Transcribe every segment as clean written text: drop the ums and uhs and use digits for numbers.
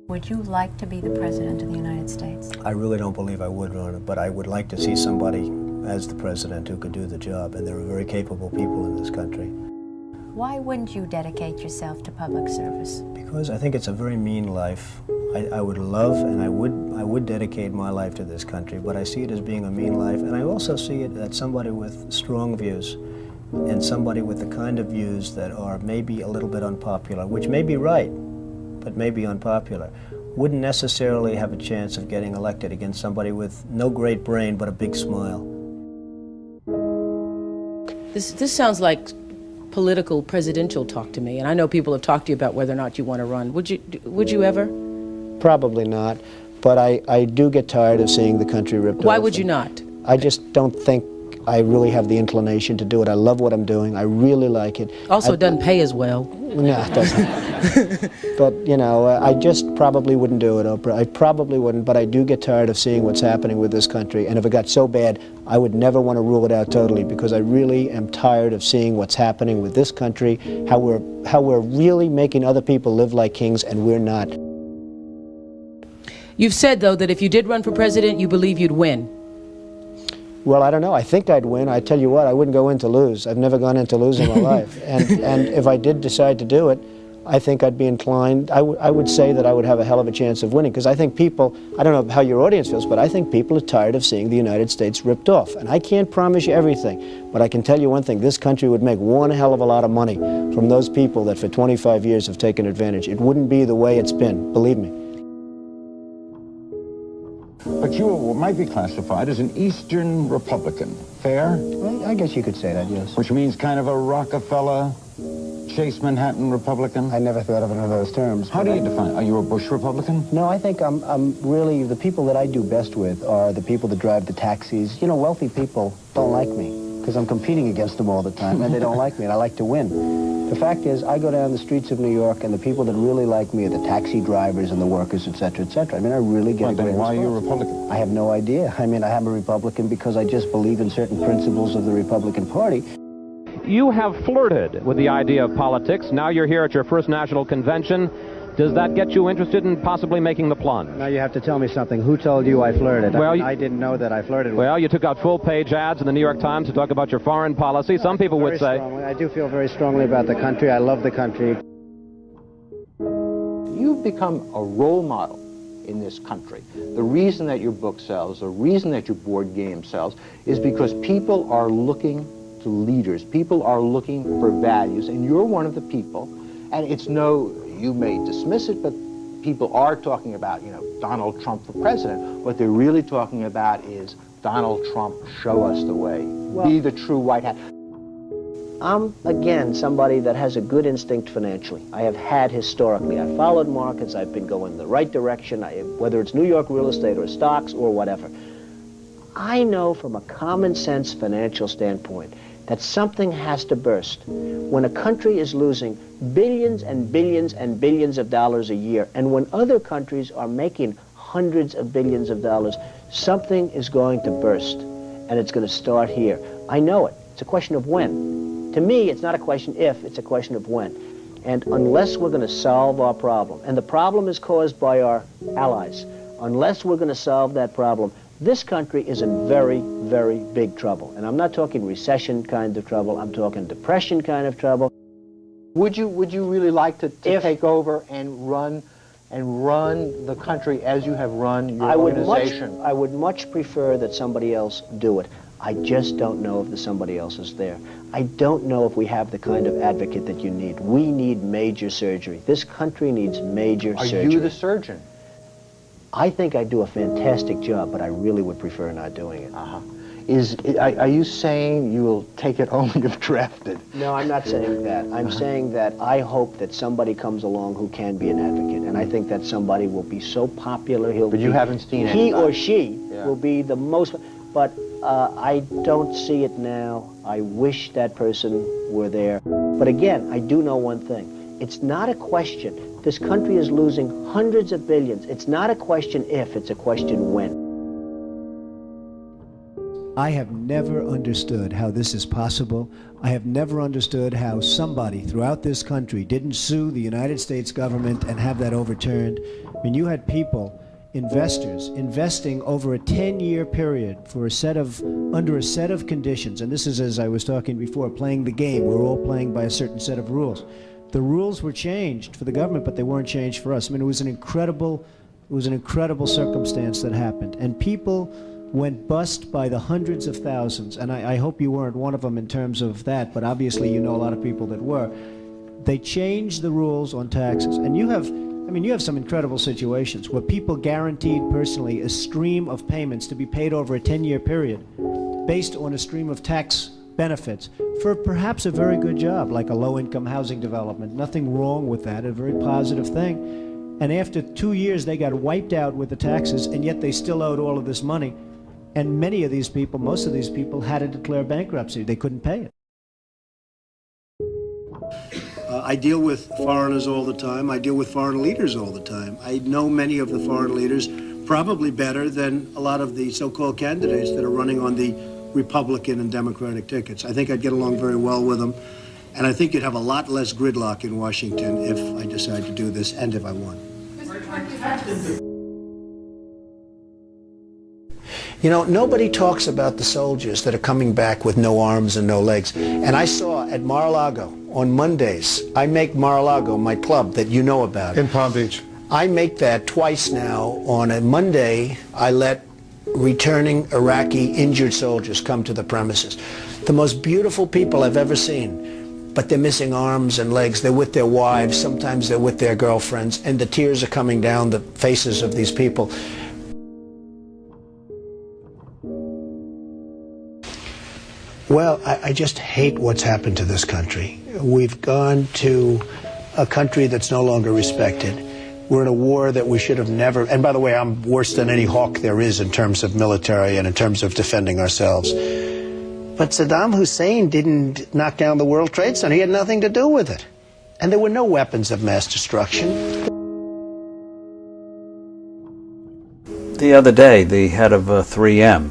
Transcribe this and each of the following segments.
Would you like to be the President of the United States? I really don't believe I would run it, but I would like to see somebody as the President who could do the job, and there are very capable people in this country. Why wouldn't you dedicate yourself to public service? Because I think it's a very mean life. I would love and I would dedicate my life to this country, but I see it as being a mean life, and I also see it as somebody with strong views and somebody with the kind of views that are maybe a little bit unpopular, which may be right, but may be unpopular, wouldn't necessarily have a chance of getting elected against somebody with no great brain but a big smile. This sounds like political presidential talk to me, and I know people have talked to you about whether or not you want to run. Would you ever? Probably not, but I do get tired of seeing the country ripped off. Why would you not? I just don't think I really have the inclination to do it. I love what I'm doing. I really like it. Also, it doesn't pay as well. No, it doesn't. But, you know, I just probably wouldn't do it, Oprah. I probably wouldn't, but I do get tired of seeing what's happening with this country. And if it got so bad, I would never want to rule it out totally, because I really am tired of seeing what's happening with this country, how we're really making other people live like kings, and we're not. You've said, though, that if you did run for president, you believe you'd win. Well, I don't know. I think I'd win. I tell you what, I wouldn't go in to lose. I've never gone in to lose in my life. And if I did decide to do it, I think I'd be inclined, I would say that I would have a hell of a chance of winning, because I think people, I don't know how your audience feels, but I think people are tired of seeing the United States ripped off. And I can't promise you everything, but I can tell you one thing: this country would make one hell of a lot of money from those people that for 25 years have taken advantage. It wouldn't be the way it's been, believe me. But you might be classified as an Eastern Republican. Fair? Well, I guess you could say that, yes. Which means kind of a Rockefeller, Chase Manhattan Republican? I never thought of it in those terms. How do you define it? Are you a Bush Republican? No, I think I'm really, the people that I do best with are the people that drive the taxis. You know, wealthy people don't like me because I'm competing against them all the time, and they don't like me, and I like to win. The fact is, I go down the streets of New York, and the people that really like me are the taxi drivers and the workers, et cetera, et cetera. I mean, I really get a great response. Why are you a Republican? I have no idea. I mean, I am a Republican because I just believe in certain principles of the Republican Party. You have flirted with the idea of politics. Now you're here at your first national convention. Does that get you interested in possibly making the plunge? Now you have to tell me something. Who told you I flirted? Well, I didn't know that I flirted with. Well, you took out full-page ads in the New York Times to talk about your foreign policy. Some people would say... I do feel very strongly about the country. I love the country. You've become a role model in this country. The reason that your book sells, the reason that your board game sells, is because people are looking to leaders. People are looking for values, and you're one of the people. And it's no... You may dismiss it, but people are talking about, you know, Donald Trump for president. What they're really talking about is Donald Trump, show us the way. Well, be the true white hat. I'm, again, somebody that has a good instinct financially. I have had historically. I've followed markets. I've been going the right direction, whether it's New York real estate or stocks or whatever. I know from a common sense financial standpoint that something has to burst. When a country is losing billions and billions and billions of dollars a year, and when other countries are making hundreds of billions of dollars, something is going to burst, and it's going to start here. I know it. It's a question of when. To me, it's not a question if, it's a question of when. And unless we're going to solve our problem, and the problem is caused by our allies, unless we're going to solve that problem, this country is in very, very big trouble. And I'm not talking recession kind of trouble, I'm talking depression kind of trouble. Would you really like to take over and run the country as you have run your organization? I would much prefer that somebody else do it. I just don't know if somebody else is there. I don't know if we have the kind of advocate that you need. We need major surgery. This country needs major surgery. Are you the surgeon? I think I do a fantastic job, but I really would prefer not doing it. Are you saying you will take it only if drafted? No, I'm not saying that. I'm saying that I hope that somebody comes along who can be an advocate, and I think that somebody will be so popular, But you haven't seen anybody. He or she will be the most, but I don't see it now. I wish that person were there. But again, I do know one thing. It's not a question. This country is losing hundreds of billions. It's not a question if, it's a question when. I have never understood how this is possible. I have never understood how somebody throughout this country didn't sue the United States government and have that overturned. I mean, you had people, investors, investing over a 10-year period for under a set of conditions. And this is, as I was talking before, playing the game. We're all playing by a certain set of rules. The rules were changed for the government, but they weren't changed for us. I mean, it was an incredible circumstance that happened. And people went bust by the hundreds of thousands, and I hope you weren't one of them in terms of that, but obviously you know a lot of people that were. They changed the rules on taxes, and you have some incredible situations where people guaranteed personally a stream of payments to be paid over a 10-year period based on a stream of tax benefits for perhaps a very good job, like a low-income housing development. Nothing wrong with that, a very positive thing. And after 2 years, they got wiped out with the taxes, and yet they still owed all of this money. And many of these people, most of these people, had to declare bankruptcy. They couldn't pay it. I deal with foreigners all the time. I deal with foreign leaders all the time. I know many of the foreign leaders probably better than a lot of the so-called candidates that are running on the Republican and Democratic tickets. I think I'd get along very well with them. And I think you'd have a lot less gridlock in Washington if I decide to do this and if I won. You know, nobody talks about the soldiers that are coming back with no arms and no legs. And I saw at Mar-a-Lago on Mondays, I make Mar-a-Lago my club that you know about. In Palm Beach. I make that twice now. On a Monday, I let returning Iraqi injured soldiers come to the premises. The most beautiful people I've ever seen, but they're missing arms and legs. They're with their wives, sometimes they're with their girlfriends, and the tears are coming down the faces of these people. Well, I just hate what's happened to this country. We've gone to a country that's no longer respected. We're in a war that we should have never, and by the way, I'm worse than any hawk there is in terms of military and in terms of defending ourselves. But Saddam Hussein didn't knock down the World Trade Center. He had nothing to do with it. And there were no weapons of mass destruction. The other day, the head of 3M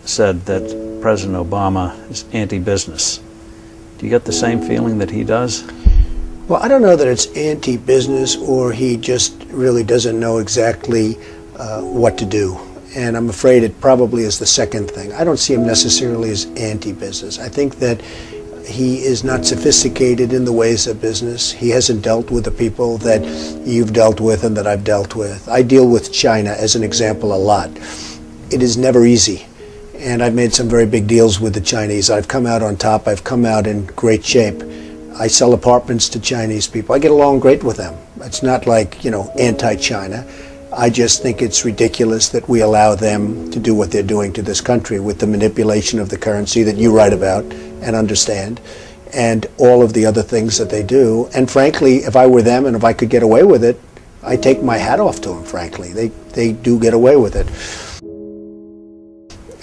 said that President Obama is anti-business. Do you get the same feeling that he does? Well, I don't know that it's anti-business or he just really doesn't know exactly what to do. And I'm afraid it probably is the second thing. I don't see him necessarily as anti-business. I think that he is not sophisticated in the ways of business. He hasn't dealt with the people that you've dealt with and that I've dealt with. I deal with China as an example a lot. It is never easy. And I've made some very big deals with the Chinese. I've come out on top. I've come out in great shape. I sell apartments to Chinese people. I get along great with them. It's not like, you know, anti-China. I just think it's ridiculous that we allow them to do what they're doing to this country with the manipulation of the currency that you write about and understand, and all of the other things that they do. And frankly, if I were them and if I could get away with it, I take my hat off to them, frankly. They do get away with it.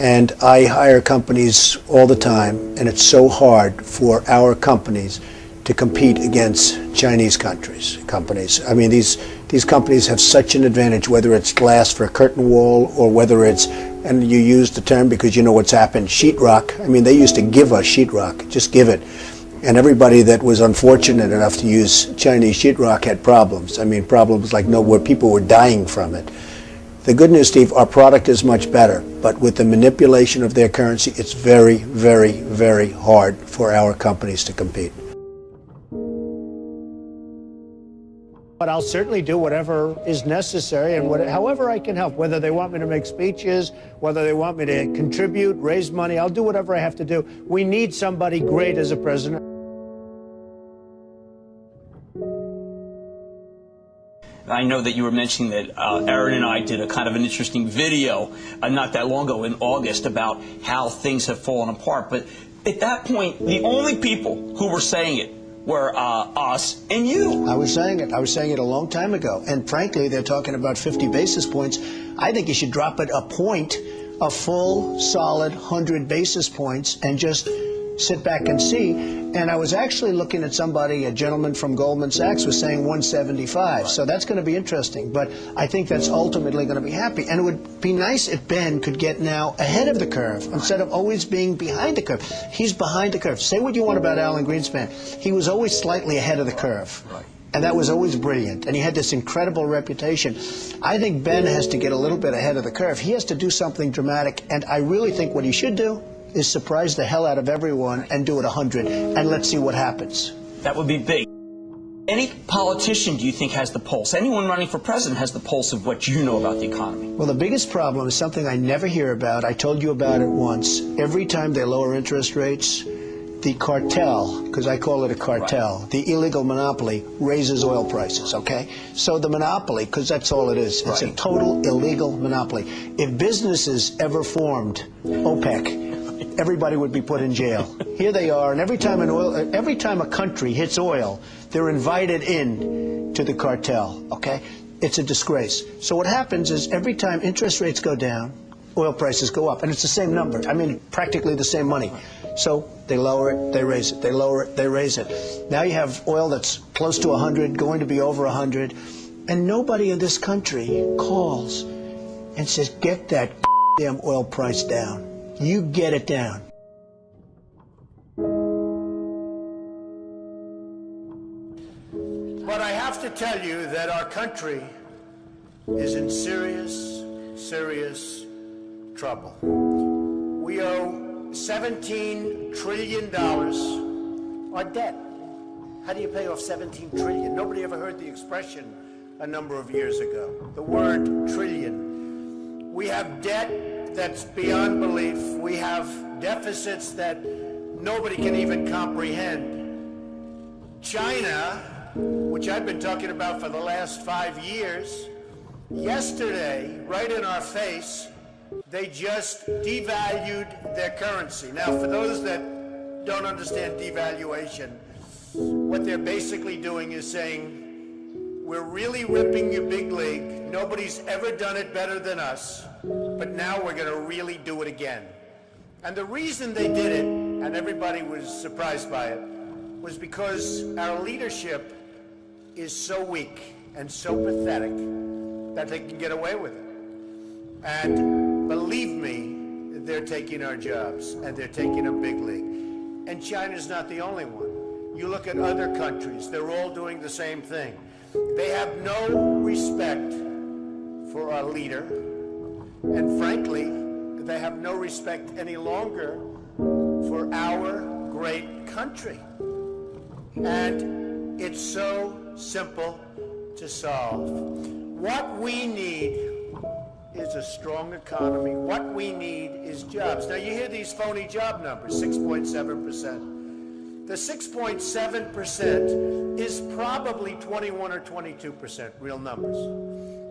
And I hire companies all the time, and it's so hard for our companies to compete against Chinese companies. I mean, these companies have such an advantage, whether it's glass for a curtain wall or whether it's, and you use the term because you know what's happened, sheetrock. I mean, they used to give us sheetrock, just give it. And everybody that was unfortunate enough to use Chinese sheetrock had problems. I mean, problems like where people were dying from it. The good news, Steve, our product is much better, but with the manipulation of their currency, it's very, very, very hard for our companies to compete. But I'll certainly do whatever is necessary and however I can help, whether they want me to make speeches, whether they want me to contribute, raise money, I'll do whatever I have to do. We need somebody great as a president. I know that you were mentioning that Aaron and I did a kind of an interesting video not that long ago in August about how things have fallen apart. But at that point, the only people who were saying it were us and you. I was saying it a long time ago. And frankly, they're talking about 50 basis points. I think you should drop it a point, a full, solid 100 basis points, and just sit back and see. And I was actually looking at somebody, a gentleman from Goldman Sachs was saying 175. So that's going to be interesting. But I think that's ultimately going to be happy. And it would be nice if Ben could get now ahead of the curve instead of always being behind the curve. He's behind the curve. Say what you want about Alan Greenspan. He was always slightly ahead of the curve. And that was always brilliant. And he had this incredible reputation. I think Ben has to get a little bit ahead of the curve. He has to do something dramatic. And I really think what he should do is surprise the hell out of everyone and do it 100. And let's see what happens. That would be big. Any politician, do you think, has the pulse? Anyone running for president has the pulse of what you know about the economy? Well, the biggest problem is something I never hear about. I told you about it once. Every time they lower interest rates, the cartel, because I call it a cartel, the illegal monopoly raises oil prices, okay? So the monopoly, because that's all it is, it's a total illegal monopoly. If businesses ever formed OPEC, everybody would be put in jail. Here they are, and every time a country hits oil, they're invited in to the cartel, okay? It's a disgrace. So what happens is every time interest rates go down, oil prices go up, and it's the same number. I mean, practically the same money. So they lower it, they raise it, they lower it, they raise it. Now you have oil that's close to 100, going to be over 100, and nobody in this country calls and says, get that damn oil price down. You get it down. But I have to tell you that our country is in serious, serious trouble. We owe $17 trillion our debt. How do you pay off $17 trillion? Nobody ever heard the expression a number of years ago. The word trillion. We have debt that's beyond belief. We have deficits that nobody can even comprehend. China, which I've been talking about for the last 5 years, yesterday, right in our face, they just devalued their currency. Now, for those that don't understand devaluation, what they're basically doing is saying, we're really ripping you big league. Nobody's ever done it better than us, but now we're going to really do it again. And the reason they did it, and everybody was surprised by it, was because our leadership is so weak and so pathetic that they can get away with it. And believe me, they're taking our jobs, and they're taking a big league. And China's not the only one. You look at other countries, they're all doing the same thing. They have no respect for our leader, and frankly, they have no respect any longer for our great country. And it's so simple to solve. What we need is a strong economy. What we need is jobs. Now, you hear these phony job numbers, 6.7%. The 6.7% is probably 21 or 22% real numbers.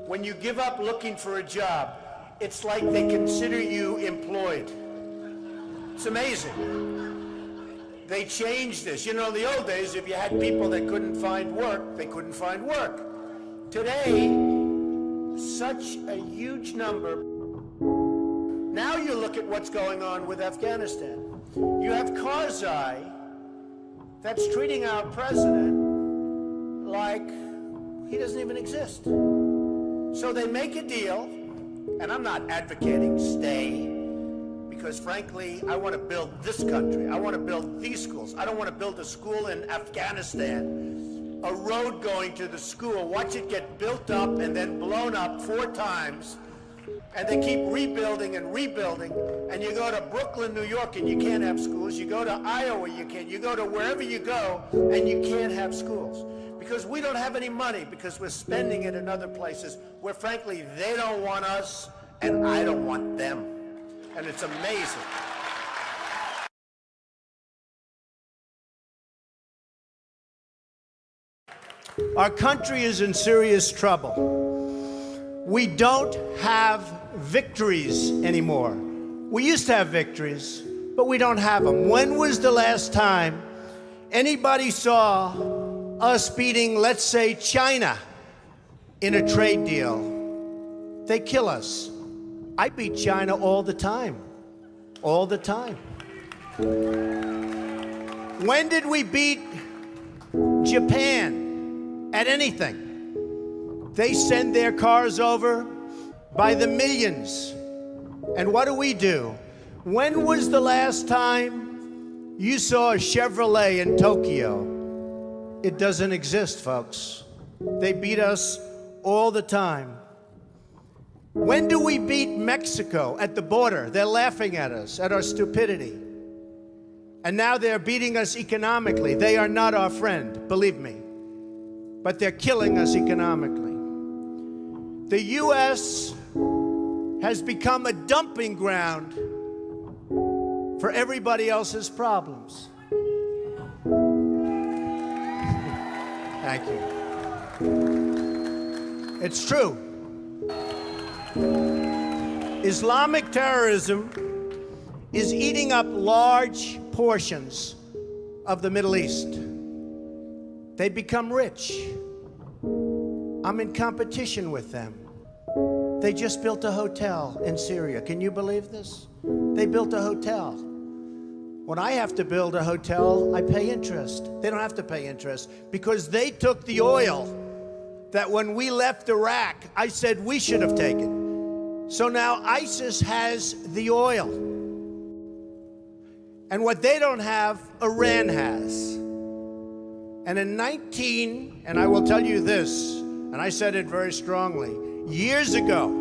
When you give up looking for a job, it's like they consider you employed. It's amazing. They changed this. You know, in the old days, if you had people that couldn't find work, they couldn't find work. Today, such a huge number. Now you look at what's going on with Afghanistan. You have Karzai that's treating our president like he doesn't even exist. So they make a deal, and I'm not advocating stay, because frankly, I want to build this country. I want to build these schools. I don't want to build a school in Afghanistan, a road going to the school, watch it get built up and then blown up 4 times, and they keep rebuilding and rebuilding, and you go to Brooklyn, New York, and you can't have schools. You go to Iowa, you can't. You go to wherever you go, and you can't have schools. Because we don't have any money, because we're spending it in other places where, frankly, they don't want us, and I don't want them. And it's amazing. Our country is in serious trouble. We don't have victories anymore. We used to have victories, but we don't have them. When was the last time anybody saw us beating, let's say, China in a trade deal? They kill us. I beat China all the time. All the time. When did we beat Japan at anything? They send their cars over by the millions. And what do? When was the last time you saw a Chevrolet in Tokyo? It doesn't exist, folks. They beat us all the time. When do we beat Mexico at the border? They're laughing at us, at our stupidity. And now they're beating us economically. They are not our friend, believe me. But they're killing us economically. The U.S. has become a dumping ground for everybody else's problems. Thank you. It's true. Islamic terrorism is eating up large portions of the Middle East. They become rich. I'm in competition with them. They just built a hotel in Syria. Can you believe this? They built a hotel. When I have to build a hotel, I pay interest. They don't have to pay interest because they took the oil that when we left Iraq, I said we should have taken. So now ISIS has the oil. And what they don't have, Iran has. And in and I will tell you this, and I said it very strongly, years ago,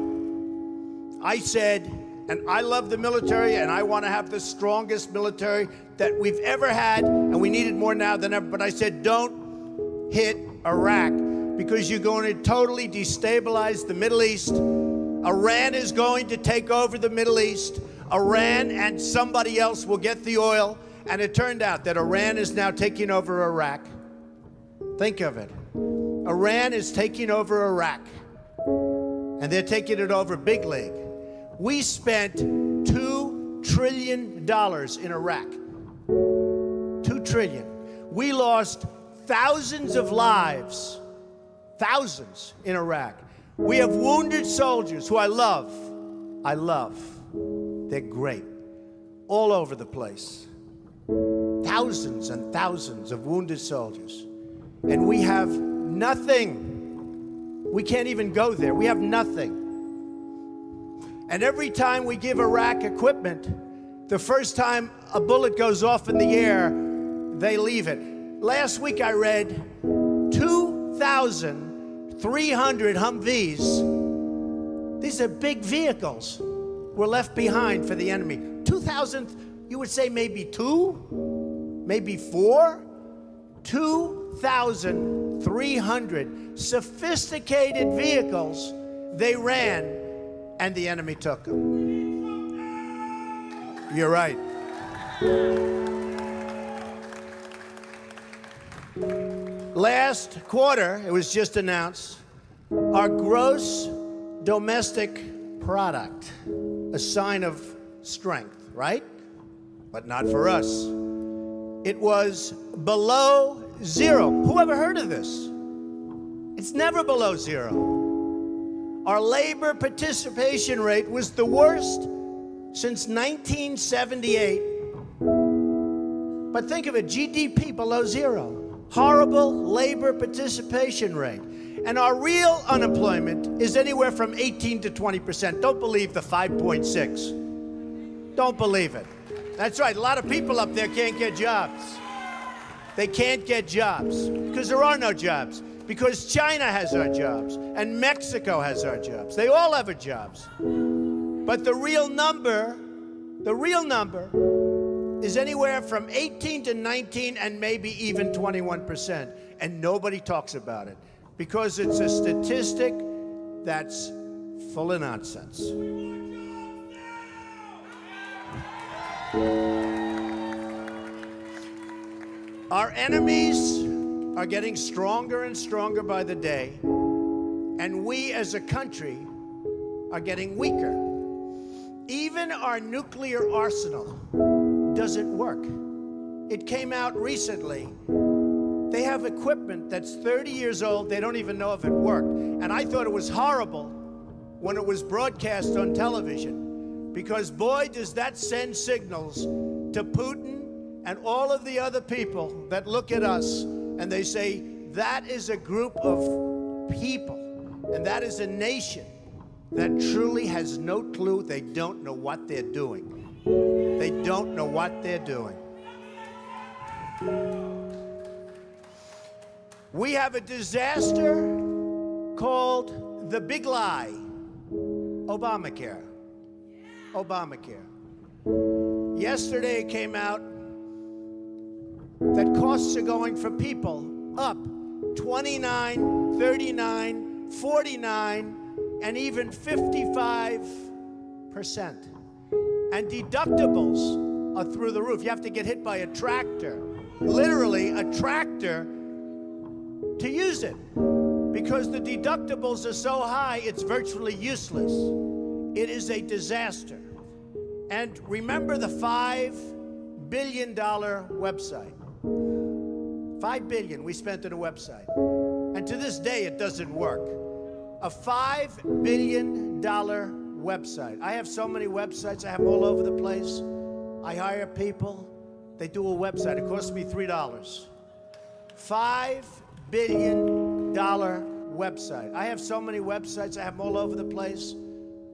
I said, and I love the military, and I want to have the strongest military that we've ever had, and we need it more now than ever, but I said, don't hit Iraq, because you're going to totally destabilize the Middle East. Iran is going to take over the Middle East. Iran and somebody else will get the oil, and it turned out that Iran is now taking over Iraq. Think of it. Iran is taking over Iraq, and they're taking it over big league. We spent $2 trillion in Iraq. $2 trillion. We lost thousands of lives, thousands in Iraq. We have wounded soldiers who I love. They're great. All over the place. Thousands and thousands of wounded soldiers. And we have nothing. We can't even go there. We have nothing. And every time we give Iraq equipment, the first time a bullet goes off in the air, they leave it. Last week I read 2,300 Humvees. These are big vehicles were left behind for the enemy. 2,000, you would say maybe 2, maybe 4. 2,300 sophisticated vehicles they ran, and the enemy took them. You're right. Last quarter, it was just announced, our gross domestic product, a sign of strength, right? But not for us. It was below zero. Who ever heard of this? It's never below zero. Our labor participation rate was the worst since 1978. But think of it, GDP below zero. Horrible labor participation rate. And our real unemployment is anywhere from 18 to 20%. Don't believe the 5.6. Don't believe it. That's right, a lot of people up there can't get jobs. They can't get jobs because there are no jobs. Because China has our jobs and Mexico has our jobs. They all have our jobs. But the real number is anywhere from 18 to 19 and maybe even 21%. And nobody talks about it because it's a statistic that's full of nonsense. Our enemies are getting stronger and stronger by the day, and we as a country are getting weaker. Even our nuclear arsenal doesn't work. It came out recently. They have equipment that's 30 years old. They don't even know if it worked. And I thought it was horrible when it was broadcast on television, because boy, does that send signals to Putin and all of the other people that look at us and they say, that is a group of people and that is a nation that truly has no clue. They don't know what they're doing. They don't know what they're doing. We have a disaster called the big lie, Obamacare. Obamacare. Yesterday it came out that costs are going for people up 29, 39, 49, and even 55%. And deductibles are through the roof. You have to get hit by a tractor, literally a tractor, to use it. Because the deductibles are so high, it's virtually useless. It is a disaster. And remember the $5 billion website. $5 billion we spent on a website. And to this day, it doesn't work. A $5 billion website. I have so many websites. I have them all over the place. I hire people. They do a website. It costs me $3. $5 billion website. I have so many websites. I have them all over the place.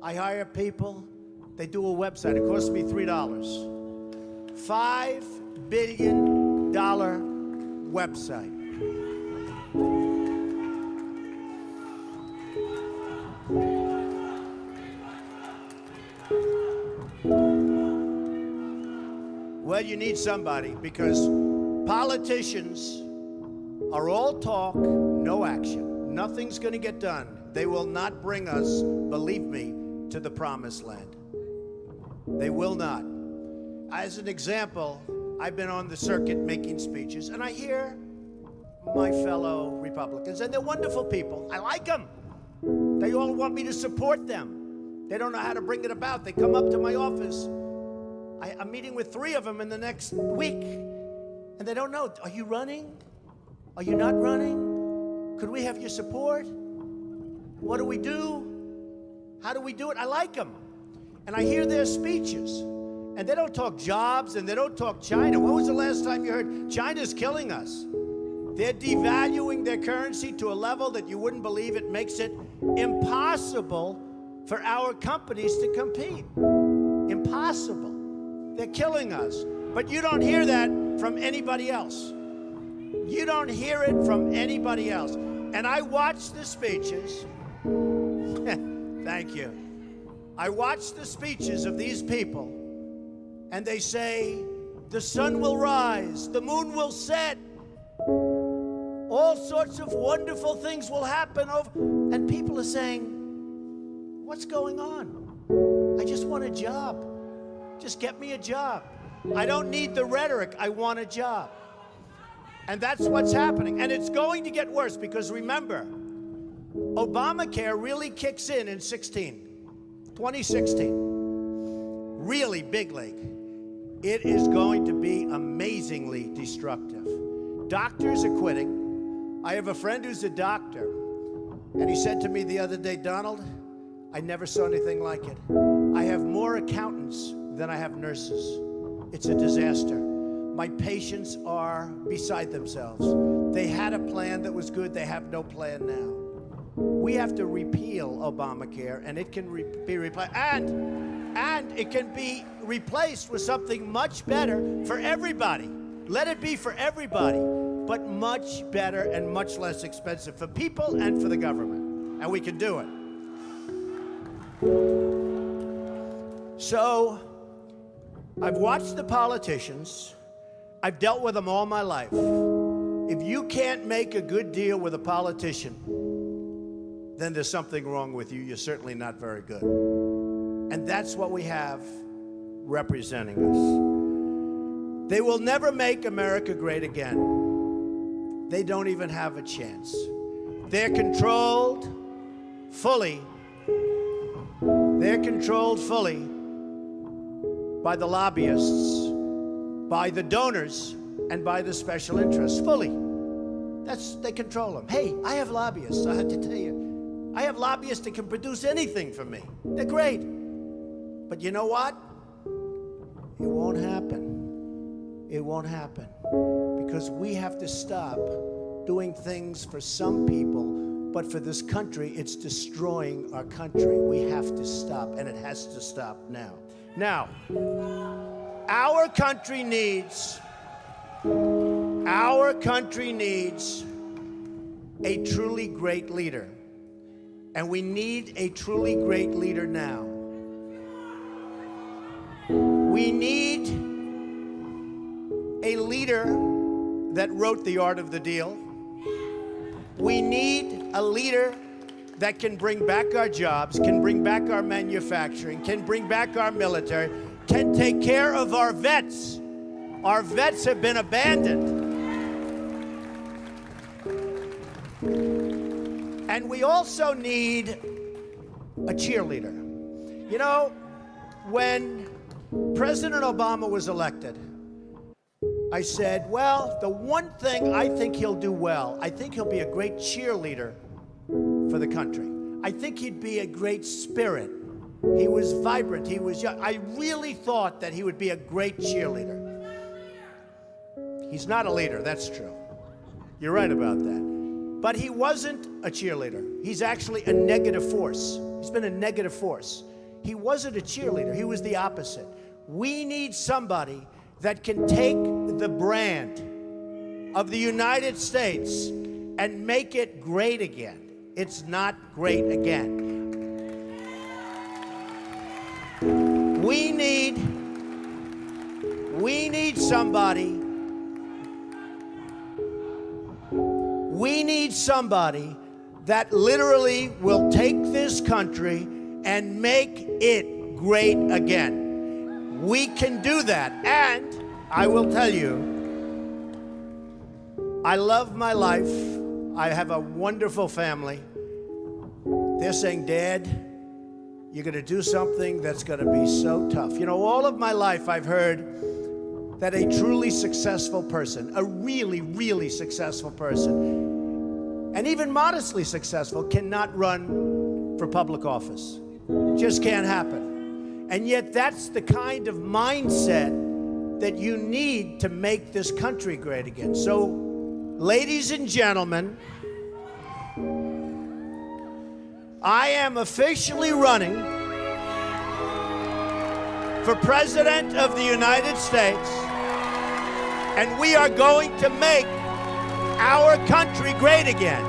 I hire people. They do a website. It costs me $3. $5 billion website. Well, you need somebody because politicians are all talk, no action. Nothing's going to get done. They will not bring us, believe me, to the promised land. They will not. As an example, I've been on the circuit making speeches, and I hear my fellow Republicans, and they're wonderful people. I like them. They all want me to support them. They don't know how to bring it about. They come up to my office. I'm meeting with 3 of them in the next week, and they don't know. Are you running? Are you not running? Could we have your support? What do we do? How do we do it? I like them. And I hear their speeches, and they don't talk jobs, and they don't talk China. When was the last time you heard China's killing us? They're devaluing their currency to a level that you wouldn't believe. It makes it impossible for our companies to compete. Impossible. They're killing us. But you don't hear that from anybody else. You don't hear it from anybody else. And I watch the speeches. Thank you. I watch the speeches of these people, and they say, the sun will rise, the moon will set, all sorts of wonderful things will happen. And people are saying, what's going on? I just want a job. Just get me a job. I don't need the rhetoric. I want a job. And that's what's happening. And it's going to get worse because remember, Obamacare really kicks in 2016. Really big league. It is going to be amazingly destructive. Doctors are quitting. I have a friend who's a doctor, and he said to me the other day, Donald, I never saw anything like it. I have more accountants than I have nurses. It's a disaster. My patients are beside themselves. They had a plan that was good. They have no plan now. We have to repeal Obamacare, and it can be replaced. And it can be replaced with something much better for everybody. Let it be for everybody, but much better and much less expensive for people and for the government. And we can do it. So, I've watched the politicians. I've dealt with them all my life. If you can't make a good deal with a politician, then there's something wrong with you. You're certainly not very good. And that's what we have representing us. They will never make America great again. They don't even have a chance. They're controlled fully. They're controlled fully by the lobbyists, by the donors, and by the special interests, fully. They control them. Hey, I have lobbyists, I have to tell you. I have lobbyists that can produce anything for me. They're great. But you know what? It won't happen. It won't happen because we have to stop doing things for some people, but for this country, it's destroying our country. We have to stop, and it has to stop now. Now, our country needs a truly great leader, and we need a truly great leader now. We need a leader that wrote The Art of the Deal. We need a leader that can bring back our jobs, can bring back our manufacturing, can bring back our military, can take care of our vets. Our vets have been abandoned. And we also need a cheerleader. You know, when President Obama was elected, I said, well, the one thing I think he'll do well, I think he'll be a great cheerleader for the country. I think he'd be a great spirit. He was vibrant, he was young. I really thought that he would be a great cheerleader. He's not a leader, that's true. You're right about that. But he wasn't a cheerleader. He's actually a negative force. He's been a negative force. He wasn't a cheerleader, he was the opposite. We need somebody that can take the brand of the United States and make it great again. It's not great again. We need somebody that literally will take this country and make it great again. We can do that. And I will tell you, I love my life. I have a wonderful family. They're saying, Dad, you're going to do something that's going to be so tough. You know, all of my life I've heard that a truly successful person, a really, really successful person, and even modestly successful, cannot run for public office. Just can't happen. And yet that's the kind of mindset that you need to make this country great again. So, ladies and gentlemen, I am officially running for President of the United States, and we are going to make our country great again.